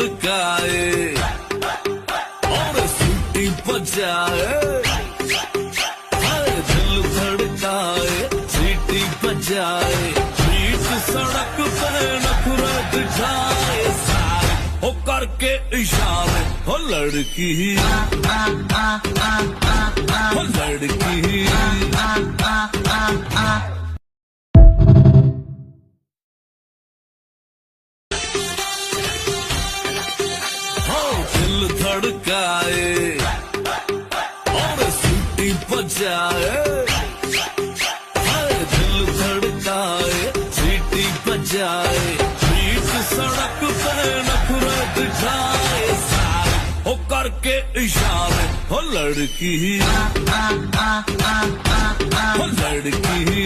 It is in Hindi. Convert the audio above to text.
धड़काए और सीटी बजाए, दिल धड़काए सीटी बजाए, बीच सड़क पे नखरा दिखाए, सारे हो करके इशारे, हो लड़की हो लड़की। दिल धड़काए और सीटी बजाए, दिल धड़काए सीटी बजाए, बीच सड़क पे नखरा दिखाए, सारे हो करके इशारे, हो लड़की हो लड़की।